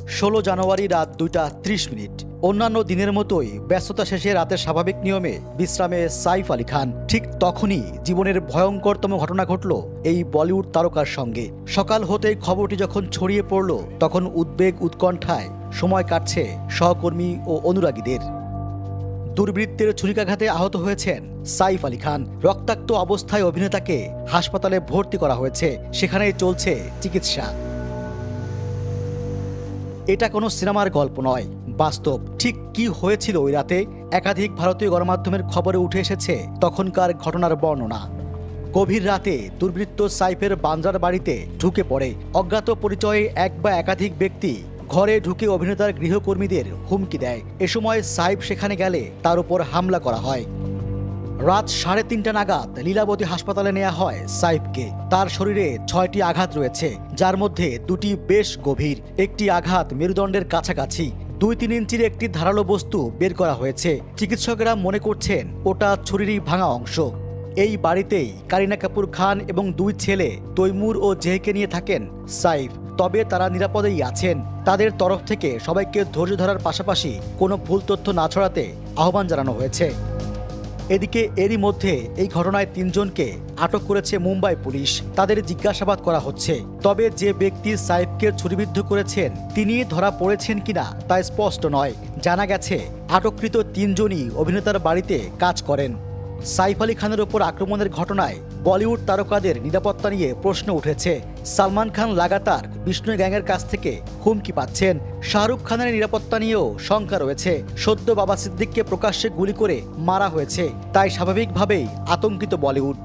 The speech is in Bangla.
16 জানুয়ারি রাত 2:30। অন্যান্য দিনের মতোই ব্যস্ততা শেষে রাতের স্বাভাবিক নিয়মে বিশ্রামে সাইফ আলী খান। ঠিক তখনই জীবনের ভয়ঙ্করতম ঘটনা ঘটল এই বলিউড তারকার সঙ্গে। সকাল হতেই খবরটি যখন ছড়িয়ে পড়ল, তখন উদ্বেগ উৎকণ্ঠায় সময় কাটছে সহকর্মী ও অনুরাগীদের। দুর্বৃত্তের ছুরিকাঘাতে আহত হয়েছেন সাইফ আলী খান। রক্তাক্ত অবস্থায় অভিনেতাকে হাসপাতালে ভর্তি করা হয়েছে, সেখানেই চলছে চিকিৎসা। এটা কোনো সিনেমার গল্প নয়, বাস্তব। ঠিক কি হয়েছিল ওই রাতে? একাধিক ভারতীয় গণমাধ্যমের খবরে উঠে এসেছে তখনকার ঘটনার বর্ণনা। গভীর রাতে দুর্বৃত্ত সাইফের বান্দ্রার বাড়িতে ঢুকে পড়ে। অজ্ঞাত পরিচয়ে এক বা একাধিক ব্যক্তি ঘরে ঢুকে অভিনেতার গৃহকর্মীদের হুমকি দেয়। এ সময় সাইফ সেখানে গেলে তার উপর হামলা করা হয়। রাত 3:30 নাগাদ লীলাবতী হাসপাতালে নেওয়া হয় সাইফকে। তার শরীরে 6টি আঘাত রয়েছে, যার মধ্যে 2টি বেশ গভীর। একটি আঘাত মেরুদণ্ডের কাছাকাছি। 2-3 ইঞ্চির একটি ধারালো বস্তু বের করা হয়েছে। চিকিৎসকেরা মনে করছেন ওটা ছুরিরই ভাঙা অংশ। এই বাড়িতেই কারিনা কাপুর খান এবং 2 ছেলে তৈমুর ও জেহকে নিয়ে থাকেন সাইফ। তবে তারা নিরাপদেই আছেন। তাদের তরফ থেকে সবাইকে ধৈর্য ধরার পাশাপাশি কোনো ভুল তথ্য না ছড়াতে আহ্বান জানানো হয়েছে। এদিকে এরই মধ্যে এই ঘটনায় 3 জনকে আটক করেছে মুম্বাই পুলিশ। তাদের জিজ্ঞাসাবাদ করা হচ্ছে। তবে যে ব্যক্তি সাইফকে ছুরিবিদ্ধ করেছেন তিনি ধরা পড়েছেন কিনা তা স্পষ্ট নয়। জানা গেছে আটককৃত 3 জনই অভিনেতার বাড়িতে কাজ করেন। সাইফ আলী খানের ওপর আক্রমণের ঘটনায় বলিউড তারকাদের নিরাপত্তা নিয়ে প্রশ্ন উঠেছে। সালমান খান লাগাতার বিষ্ণু গ্যাংয়ের কাছ থেকে হুমকি পাচ্ছেন। শাহরুখ খানের নিরাপত্তা নিয়েও শঙ্কা রয়েছে। সদ্য বাবা সিদ্দিককে প্রকাশ্যে গুলি করে মারা হয়েছে, তাই স্বাভাবিকভাবেই আতঙ্কিত বলিউড।